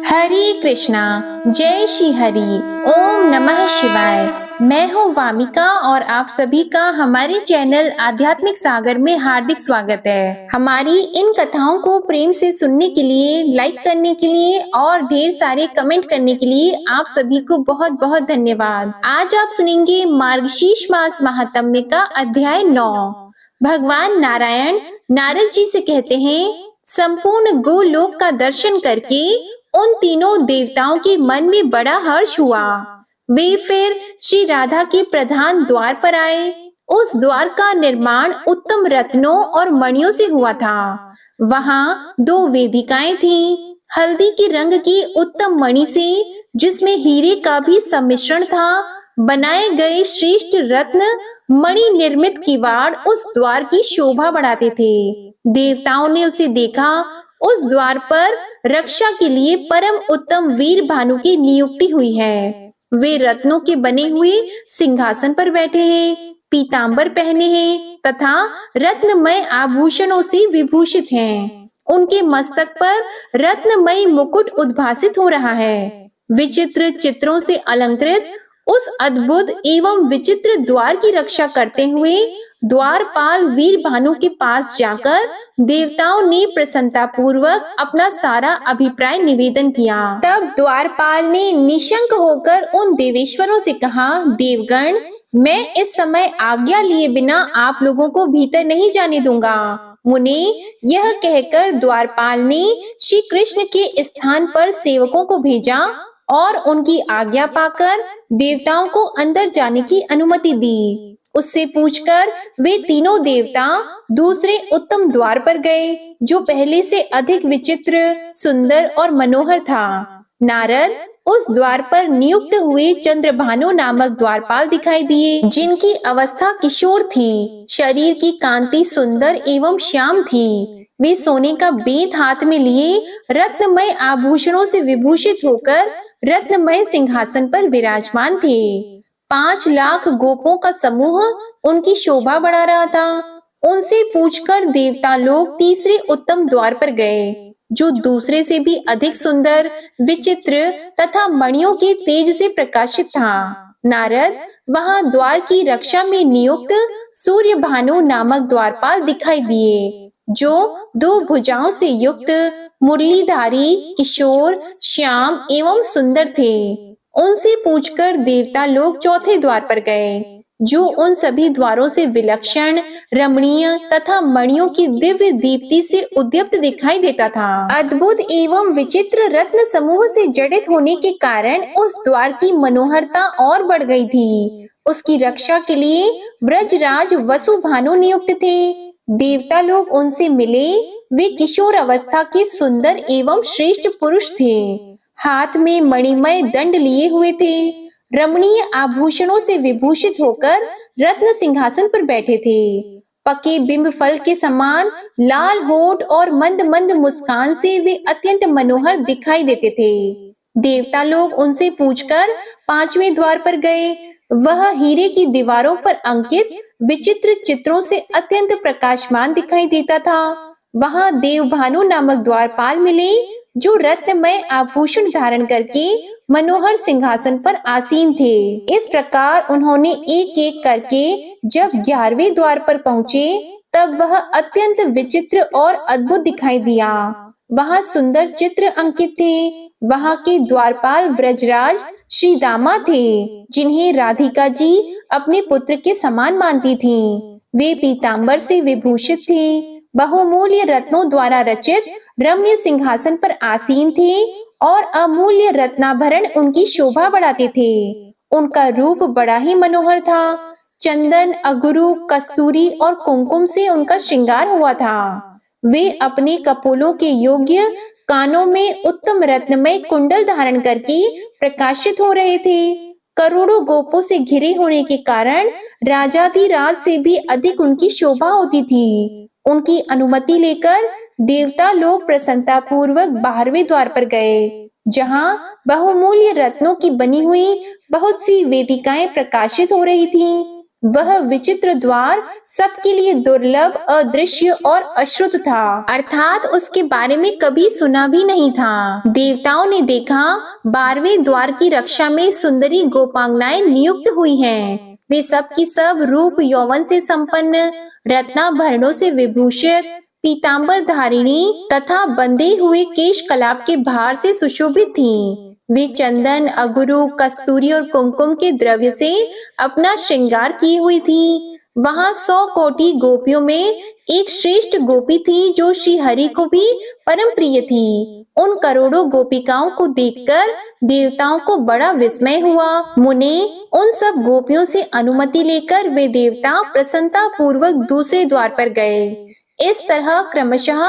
हरे कृष्णा। जय श्री हरि। ओम नमः शिवाय। मैं हूँ वामिका और आप सभी का हमारे चैनल आध्यात्मिक सागर में हार्दिक स्वागत है। हमारी इन कथाओं को प्रेम से सुनने के लिए, लाइक करने के लिए और ढेर सारे कमेंट करने के लिए आप सभी को बहुत बहुत धन्यवाद। आज आप सुनेंगे मार्गशीर्ष मास महात्म्य का अध्याय 9। भगवान नारायण नारद जी से कहते हैं, संपूर्ण गोलोक का दर्शन करके उन तीनों देवताओं के मन में बड़ा हर्ष हुआ। वे फिर श्री राधा के प्रधान द्वार पर आए। उस द्वार का निर्माण उत्तम रत्नों और मणियों से हुआ था। वहाँ 2 वेदिकाएं थीं। हल्दी के रंग की उत्तम मणि से, जिसमें हीरे का भी सम्मिश्रण था, बनाए गए श्रेष्ठ रत्न मणि निर्मित किवाड़ उस द्वार की शोभा बढ़ाते थे। देवताओं ने उसे देखा। उस द्वार पर रक्षा के लिए परम उत्तम वीर भानु की नियुक्ति हुई है। वे रत्नों के बने हुए सिंहासन पर बैठे हैं, पीतांबर पहने हैं तथा रत्नमय आभूषणों से विभूषित हैं। उनके मस्तक पर रत्नमय मुकुट उद्भासित हो रहा है। विचित्र चित्रों से अलंकृत उस अद्भुत एवं विचित्र द्वार की रक्षा करते हुए द्वारपाल वीर भानु के पास जाकर देवताओं ने प्रसन्नता पूर्वक अपना सारा अभिप्राय निवेदन किया। तब द्वारपाल ने निशंक होकर उन देवेश्वरों से कहा, देवगण, मैं इस समय आज्ञा लिए बिना आप लोगों को भीतर नहीं जाने दूंगा। मुने, यह कहकर द्वारपाल ने श्री कृष्ण के स्थान पर सेवकों को भेजा और उनकी आज्ञा पाकर देवताओं को अंदर जाने की अनुमति दी। उससे पूछकर वे तीनों देवता दूसरे उत्तम द्वार पर गए, जो पहले से अधिक विचित्र, सुंदर और मनोहर था। नारद उस द्वार पर नियुक्त हुए चंद्रभानु नामक द्वारपाल दिखाई दिए, जिनकी अवस्था किशोर थी। शरीर की कांति सुंदर एवं श्याम थी। वे सोने का बेंत हाथ में लिए रत्नमय आभूषणों से विभूषित होकर रत्नमय सिंहासन पर विराजमान थे। 5 लाख गोपों का समूह उनकी शोभा बढ़ा रहा था। उनसे पूछकर देवता लोग तीसरे उत्तम द्वार पर गए, जो दूसरे से भी अधिक सुंदर, विचित्र तथा मणियों के तेज से प्रकाशित था। नारद वहां द्वार की रक्षा में नियुक्त सूर्य भानु नामक द्वारपाल दिखाई दिए, जो 2 भुजाओं से युक्त, मुरलीधारी, किशोर, श्याम एवं सुंदर थे। उनसे पूछकर देवता लोग चौथे द्वार पर गए, जो उन सभी द्वारों से विलक्षण, रमणीय तथा मणियों की दिव्य दीप्ति से उद्दीप्त दिखाई देता था। अद्भुत एवं विचित्र रत्न समूह से जड़ित होने के कारण उस द्वार की मनोहरता और बढ़ गई थी। उसकी रक्षा के लिए ब्रजराज वसुभानु नियुक्त थे। देवता लोग उनसे मिले। वे किशोर अवस्था के सुंदर एवं श्रेष्ठ पुरुष थे। हाथ में मणिमय दंड लिए हुए थे। रमणीय आभूषणों से विभूषित होकर रत्न सिंहासन पर बैठे थे। पके बिंब फल के समान लाल होठ और मंद मंद मुस्कान से वे अत्यंत मनोहर दिखाई देते थे। देवता लोग उनसे पूछकर 5वें द्वार पर गए। वह हीरे की दीवारों पर अंकित विचित्र चित्रों से अत्यंत प्रकाशमान दिखाई देता था। वहां देवभानु नामक द्वारपाल मिले, जो रत्नमय आभूषण धारण करके मनोहर सिंहासन पर आसीन थे। इस प्रकार उन्होंने एक एक करके जब 11वें द्वार पर पहुँचे, तब वह अत्यंत विचित्र और अद्भुत दिखाई दिया। वहाँ सुंदर चित्र अंकित थे। वहाँ के द्वारपाल व्रजराज श्री दामा थे, जिन्हें राधिका जी अपने पुत्र के समान मानती थीं। वे पीतांबर से विभूषित थे। बहुमूल्य रत्नों द्वारा रचित रम्य सिंहासन पर आसीन थे और अमूल्य रत्नाभरण उनकी शोभा बढ़ाते थे। उनका रूप बड़ा ही मनोहर था। चंदन, अगुरु, कस्तूरी और कुमकुम से उनका श्रृंगार हुआ था। वे अपने कपोलों के योग्य कानों में उत्तम रत्नमय कुंडल धारण करके प्रकाशित हो रहे थे। करोड़ों गोपों से घिरे होने के कारण राजाधिराज से भी अधिक उनकी शोभा होती थी। उनकी अनुमति लेकर देवता लोग प्रसन्नता पूर्वक 12वें द्वार पर गए, जहां बहुमूल्य रत्नों की बनी हुई बहुत सी वेदिकाएं प्रकाशित हो रही थीं। वह विचित्र द्वार सबके लिए दुर्लभ, अदृश्य और अश्रुत था, अर्थात उसके बारे में कभी सुना भी नहीं था। देवताओं ने देखा 12वें द्वार की रक्षा में सुंदरी गोपांगनाएं नियुक्त हुई हैं। वे सब की सब रूप यौवन से संपन्न, रत्नाभरणों से विभूषित, पीतांबर धारिणी तथा बंधे हुए केश कलाप के भार से सुशोभित थीं। वे चंदन, अगुरु, कस्तूरी और कुमकुम के द्रव्य से अपना श्रृंगार की हुई थी। वहां 100 कोटि गोपियों में एक श्रेष्ठ गोपी थी जो श्री हरि को भी परम प्रिय थी। उन करोड़ों गोपिकाओं को देखकर देवताओं को बड़ा विस्मय हुआ। मुने उन सब गोपियों से अनुमति लेकर वे देवता प्रसन्नता पूर्वक दूसरे द्वार पर गए। इस तरह क्रमशः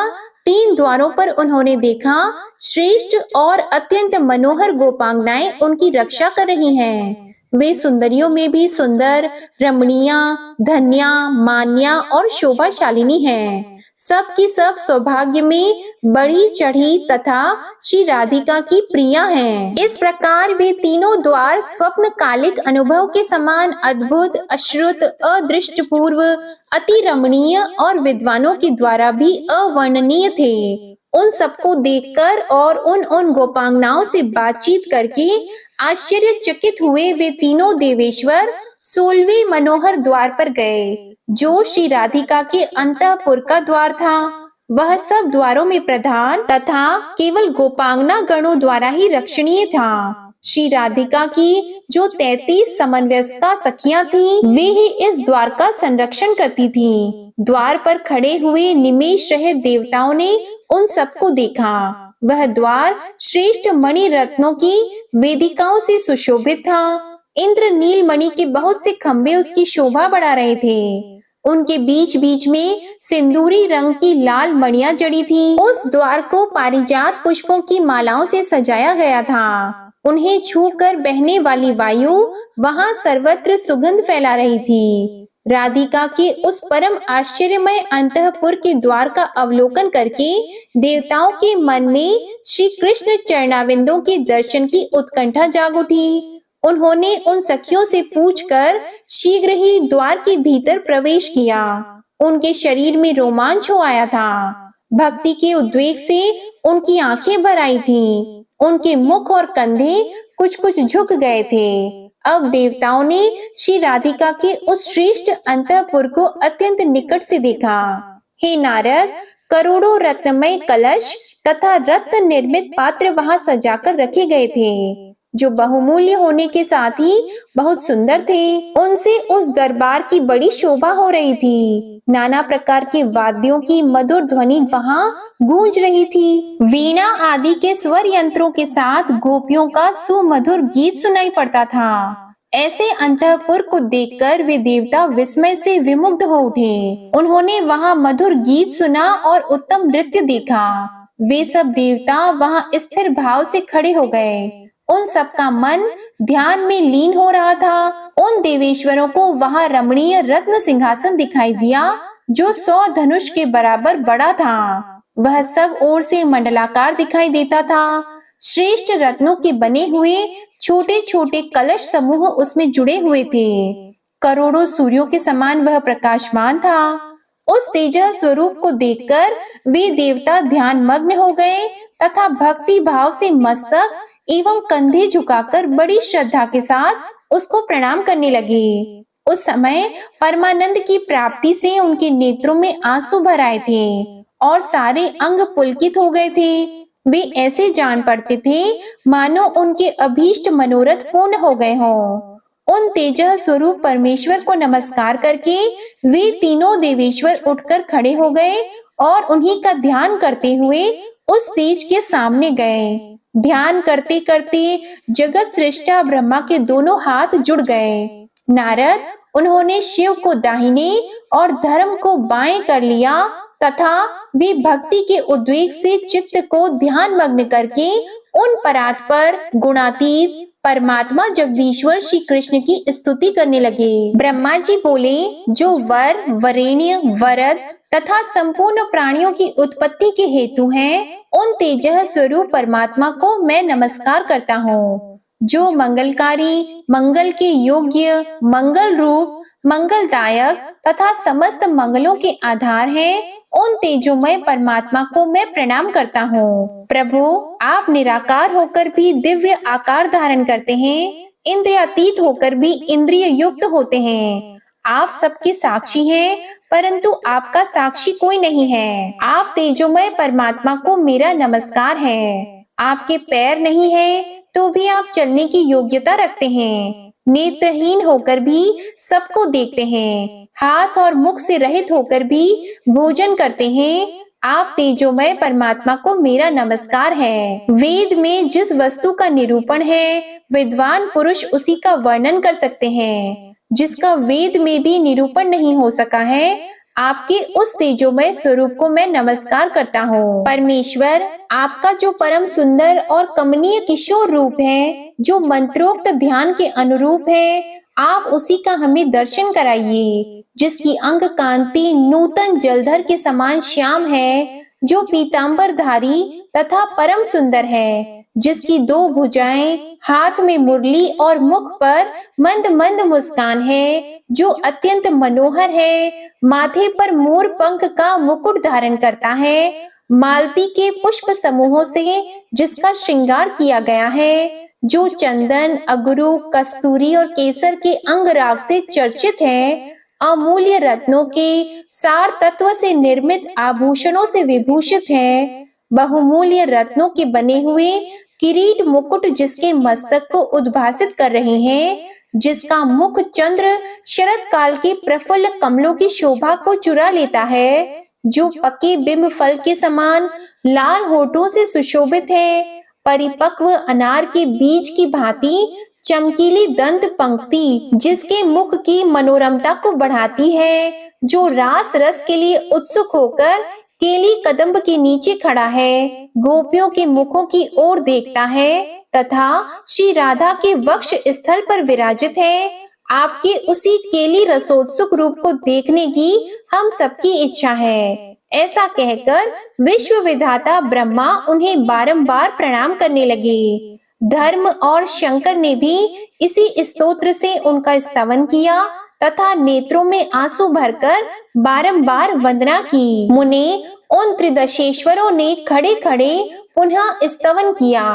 3 द्वारों पर उन्होंने देखा श्रेष्ठ और अत्यंत मनोहर गोपांगनाएं उनकी रक्षा कर रही हैं। वे सुंदरियों में भी सुंदर, रमणीया, धन्या, मान्या और शोभाशालिनी हैं। सब की सब सौभाग्य में बढ़ी चढ़ी तथा श्री राधिका की प्रिया हैं। इस प्रकार वे तीनों द्वार स्वप्न कालिक अनुभव के समान अद्भुत, अश्रुत, अदृष्टपूर्व, अति रमणीय और विद्वानों के द्वारा भी अवर्णनीय थे। उन सबको देखकर और उन गोपांगनाओं से बातचीत करके आश्चर्यचकित हुए वे तीनों देवेश्वर 16वें मनोहर द्वार पर गए, जो श्री राधिका के अंतःपुर का द्वार था। वह सब द्वारों में प्रधान तथा केवल गोपांगना गणों द्वारा ही रक्षणीय था। श्री राधिका की जो 33 समन्वयस्का सखियां थीं, वे ही इस द्वार का संरक्षण करती थीं। द्वार पर खड़े हुए निमेष रहे देवताओं ने उन सबको देखा। वह द्वार श्रेष्ठ मणि रत्नों की वेदिकाओं से सुशोभित था। इंद्र नील मणि के बहुत से खंभे उसकी शोभा बढ़ा रहे थे। उनके बीच बीच में सिंदूरी रंग की लाल मणियां जड़ी थी। उस द्वार को पारिजात पुष्पों की मालाओं से सजाया गया था। उन्हें छूकर बहने वाली वायु वहां सर्वत्र सुगंध फैला रही थी। राधिका के उस परम आश्चर्यमय अंतःपुर के द्वार का अवलोकन करके देवताओं के मन में श्री कृष्ण चरणाविंदों के दर्शन की उत्कंठा जाग उठी। उन्होंने उन सखियों से पूछकर शीघ्र ही द्वार के भीतर प्रवेश किया। उनके शरीर में रोमांच हो आया था। भक्ति के उद्वेग से उनकी आंखें भर आई थीं। उनके मुख और कंधे कुछ कुछ झुक गए थे। अब देवताओं ने श्री राधिका के उस श्रेष्ठ अंतःपुर को अत्यंत निकट से देखा। हे नारद, करोड़ों रत्नमय कलश तथा रत्न निर्मित पात्र वहां सजाकर रखे गए थे, जो बहुमूल्य होने के साथ ही बहुत सुंदर थे। उनसे उस दरबार की बड़ी शोभा हो रही थी। नाना प्रकार के वाद्यों की मधुर ध्वनि वहां गूंज रही थी। वीणा आदि के स्वर यंत्रों के साथ गोपियों का सुमधुर गीत सुनाई पड़ता था। ऐसे अंतःपुर को देखकर वे देवता विस्मय से विमुग्ध हो उठे। उन्होंने वहां मधुर गीत सुना और उत्तम नृत्य देखा। वे सब देवता वहां स्थिर भाव से खड़े हो गए। उन सबका मन ध्यान में लीन हो रहा था। उन देवेश्वरों को वहां रमणीय रत्न सिंहासन दिखाई दिया, जो 100 धनुष के बराबर बड़ा था। वह सब ओर से मंडलाकार दिखाई देता था। श्रेष्ठ रत्नों के बने हुए छोटे छोटे कलश समूह उसमें जुड़े हुए थे। करोड़ों सूर्यों के समान वह प्रकाशमान था। उस तेजः स्वरूप को देखकर वे देवता ध्यान मग्न हो गए तथा भक्ति भाव से मस्तक एवं कंधे झुकाकर बड़ी श्रद्धा के साथ उसको प्रणाम करने लगे। उस समय परमानंद की प्राप्ति से उनके नेत्रों में आंसू भर आए थे और सारे अंग पुलकित हो गए थे। वे ऐसे जान पड़ते थे मानो उनके अभीष्ट मनोरथ पूर्ण हो गए हों। उन तेजः स्वरूप परमेश्वर को नमस्कार करके वे तीनों देवेश्वर उठकर खड़े हो गए और उन्हीं का ध्यान करते हुए उस तेज के सामने गए। ध्यान करते करते जगत सृष्टा ब्रह्मा के दोनों हाथ जुड़ गए। नारद, उन्होंने शिव को दाहिने और धर्म को बाएं कर लिया तथा वे भक्ति के उद्वेग से चित्त को ध्यान मग्न करके उन परात्पर गुणातीत परमात्मा जगदीश्वर श्री कृष्ण की स्तुति करने लगे। ब्रह्मा जी बोले, जो वर, वरेण्य, वरद तथा संपूर्ण प्राणियों की उत्पत्ति के हेतु हैं, उन तेजः स्वरूप परमात्मा को मैं नमस्कार करता हूँ। जो मंगलकारी, मंगल के योग्य, मंगल रूप, मंगलदायक तथा समस्त मंगलों के आधार हैं, उन तेजोमय परमात्मा को मैं प्रणाम करता हूँ। प्रभु, आप निराकार होकर भी दिव्य आकार धारण करते हैं, इंद्रियातीत होकर भी इंद्रिय युक्त होते हैं। आप सबके साक्षी हैं, परंतु आपका साक्षी कोई नहीं है। आप तेजोमय परमात्मा को मेरा नमस्कार है। आपके पैर नहीं है, तो भी आप चलने की योग्यता रखते हैं। नेत्रहीन होकर भी सबको देखते हैं, हाथ और मुख से रहित होकर भी भोजन करते हैं। आप तेजोमय परमात्मा को मेरा नमस्कार है। वेद में जिस वस्तु का निरूपण है, विद्वान पुरुष उसी का वर्णन कर सकते हैं। जिसका वेद में भी निरूपण नहीं हो सका है, आपके उस तेजोमय स्वरूप को मैं नमस्कार करता हूँ। परमेश्वर, आपका जो परम सुंदर और कमनीय किशोर रूप है, जो मंत्रोक्त ध्यान के अनुरूप है, आप उसी का हमें दर्शन कराइए। जिसकी अंग कांति नूतन जलधर के समान श्याम है, जो पीतांबरधारी तथा परम सुंदर है, जिसकी 2 भुजाएं, हाथ में मुरली और मुख पर मंद मंद मुस्कान है, जो अत्यंत मनोहर है, माथे पर मोर पंख का मुकुट धारण करता है, मालती के पुष्प समूहों से जिसका श्रृंगार किया गया है, जो चंदन, अगरू, कस्तूरी और केसर के अंगराग से चर्चित है, अमूल्य रत्नों के सार तत्व से निर्मित आभूषणों से विभूषित है, बहुमूल्य रत्नों के बने हुए किरीट मुकुट जिसके मस्तक को उद्भासित कर रहे हैं, जिसका मुख चंद्र शरद काल के प्रफुल्ल कमलों की शोभा को चुरा लेता है, जो पके बिंब फल के समान लाल होठों से सुशोभित है, परिपक्व अनार के बीज की भांति चमकीली दंत पंक्ति जिसके मुख की मनोरमता को बढ़ाती है, जो रास रस के लिए उत्सुक होकर केली कदम्ब के नीचे खड़ा है, गोपियों के मुखों की ओर देखता है तथा श्री राधा के वक्ष स्थल पर विराजित है। आपके उसी केली रसोत्सुक रूप को देखने की हम सबकी इच्छा है। ऐसा कहकर विश्व विधाता ब्रह्मा उन्हें बारंबार प्रणाम करने लगे। धर्म और शंकर ने भी इसी स्तोत्र से उनका स्तवन किया तथा नेत्रों में आंसू भरकर बारंबार वंदना की। मुने उन त्रिदशेश्वरों ने खड़े खड़े पुनः स्तवन किया।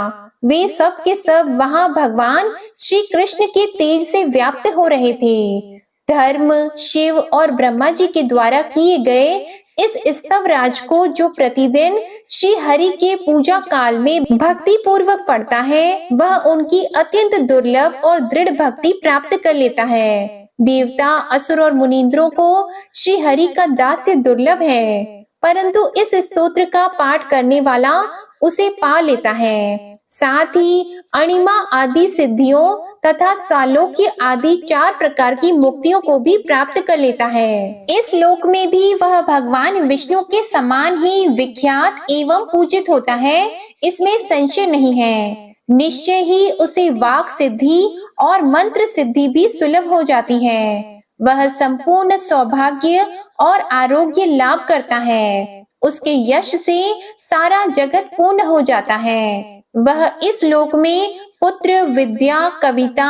वे सब के सब वहां भगवान श्री कृष्ण के तेज से व्याप्त हो रहे थे। धर्म, शिव और ब्रह्मा जी के द्वारा किए गए इस स्तव राज को जो प्रतिदिन श्री हरि के पूजा काल में भक्ति पूर्वक पढ़ता है, वह उनकी अत्यंत दुर्लभ और दृढ़ भक्ति प्राप्त कर लेता है। देवता, असुर और मुनींद्रों को श्री हरि का दास्य दुर्लभ है, परंतु इस स्तोत्र का पाठ करने वाला उसे पा लेता है। साथ ही अणिमा आदि सिद्धियों तथा सालोक्य आदि 4 प्रकार की मुक्तियों को भी प्राप्त कर लेता है। इस लोक में भी वह भगवान विष्णु के समान ही विख्यात एवं पूजित होता है, इसमें संशय नहीं है। निश्चय ही उसे वाक सिद्धि और मंत्र सिद्धि भी सुलभ हो जाती है। वह संपूर्ण सौभाग्य और आरोग्य लाभ करता है। उसके यश से सारा जगत पूर्ण हो जाता है। वह इस लोक में पुत्र, विद्या, कविता,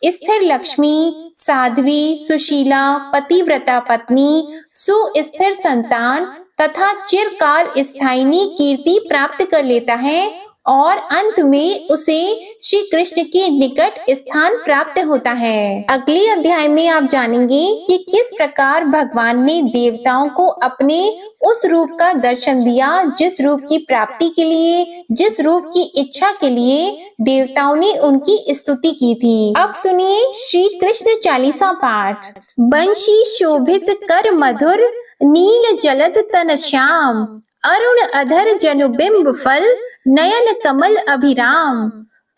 स्थिर लक्ष्मी, साध्वी, सुशीला, पतिव्रता पत्नी, सुस्थिर संतान तथा चिरकाल स्थायिनी कीर्ति प्राप्त कर लेता है और अंत में उसे श्री कृष्ण के निकट स्थान प्राप्त होता है। अगले अध्याय में आप जानेंगे कि किस प्रकार भगवान ने देवताओं को अपने उस रूप का दर्शन दिया जिस रूप की प्राप्ति के लिए, जिस रूप की इच्छा के लिए देवताओं ने उनकी स्तुति की थी। अब सुनिए श्री कृष्ण चालीसा पाठ। बंशी शोभित कर मधुर, नील जलद तन श्याम, अरुण अधर जनुबिंब फल, नयन कमल अभिराम,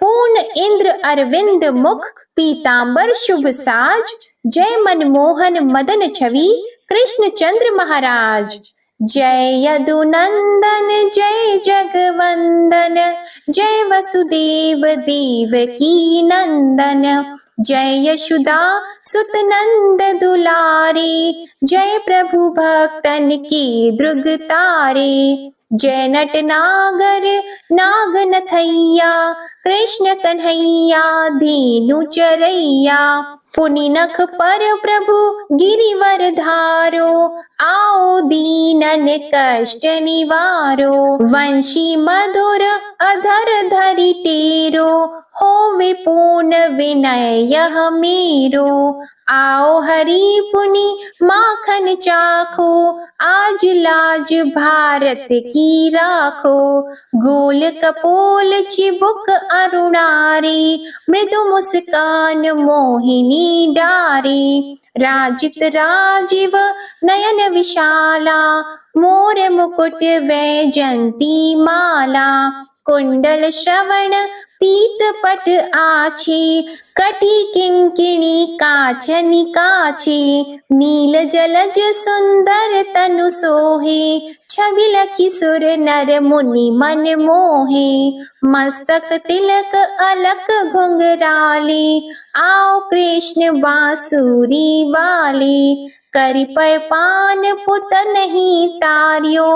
पूर्ण इंद्र अरविंद मुख, पीतांबर शुभ साज, जय मनमोहन मदन छवि, कृष्ण चंद्र महाराज। जय यदुनंदन जय जगवंदन, जय वसुदेव देवकी नंदन, जय यशोदा सुत नंद दुलारे, जय प्रभु भक्तन के द्रुग तारे। जय नट नागर नाग नथैया, कृष्ण कन्हैया धेनु चरैया। पुनि नख पर प्रभु गिरिवर धारो, आओ दीनन कष्ट निवारो। वंशी मधुर अधर धरि टेरो, होवे पूर्ण विनय यह मेरो। आओ हरि पुनि माखन चाखो, आज लाज भारत की राखो। गोल कपोल चिबुक अरुणारी, मृदु मुस्कान मोहिनी डारी। राजित राजीव नयन विशाला, मोर मुकुट वैजंती माला। कुंडल श्रवण पीत पट आछी, कटी किंकिणी काचनि काछी। नील जलज सुंदर तनु सोहे, छवि लखी सुर नर मुनि मन मोहे। मस्तक तिलक अलक घुंघराले, आओ कृष्ण बांसुरी वाले। करि पय पान पुत नहीं तारियो,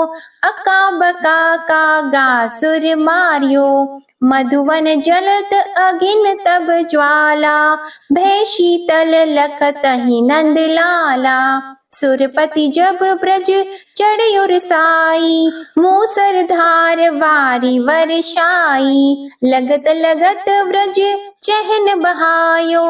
अका बका का गासुर मारियो। मधुवन जलत अगिन तब ज्वाला, भय शीतल लखतहि नंद लाला। सुरपति जब ब्रज चढ़्यो साई, मूसर धार वारी वर्षाई। लगत लगत व्रज चहन बहायो,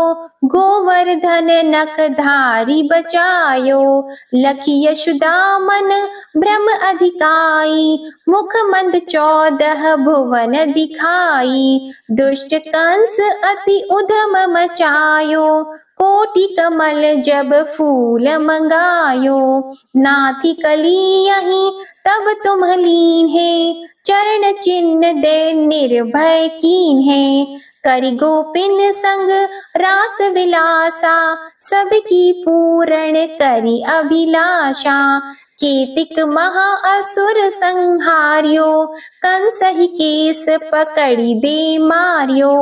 गोवर्धन नख धारी बचायो। लखी यशोदा मन भ्रम अधिकाई, मुख मंद 14 भुवन दिखाई। दुष्ट कंस अति उधम मचायो, कोटि कमल जब फूल मंगायो। नाथी कली यहीं तब तुम लीन है, चरण चिन्ह दे निर्भय कीन है। करि गोपिन संग रास विलासा, सबकी पूर्ण करि अभिलाषा। केतिक महा असुर संहार्यो, कंस ही केस पकड़ी दे मार्यो।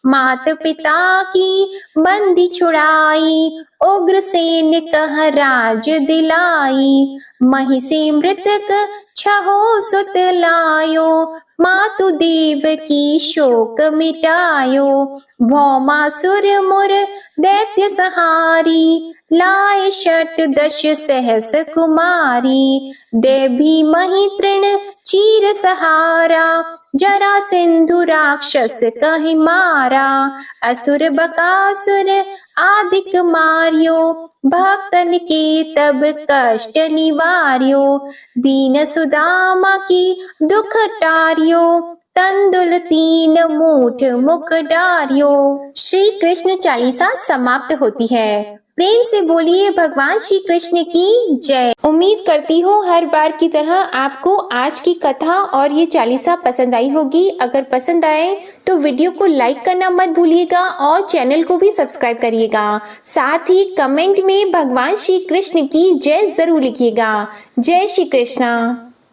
मात पिता की बंदी छुड़ाई, उग्रसेन कह राज दिलाई। महिषी मृतक छहो सुत लायो, मातु देव की शोक मिटायो। भौमासुर मुर दैत्य सहारी, लाए 8 सहस कुमारी। देवी मही तृण चीर सहारा, जरा सिंधु राक्षस कहि मारा। असुर बकासुर आदिक मारियो, भक्तन के तब कष्ट निवार्यो। दीन सुदामा की दुख टारियो, तंदुल 3 मूठ मुख डारियो। श्री कृष्ण चालीसा समाप्त होती है। प्रेम से बोलिए भगवान श्री कृष्ण की जय। उम्मीद करती हूँ हर बार की तरह आपको आज की कथा और ये चालीसा पसंद आई होगी। अगर पसंद आए तो वीडियो को लाइक करना मत भूलिएगा और चैनल को भी सब्सक्राइब करिएगा। साथ ही कमेंट में भगवान श्री कृष्ण की जय जरूर लिखिएगा। जय श्री कृष्ण।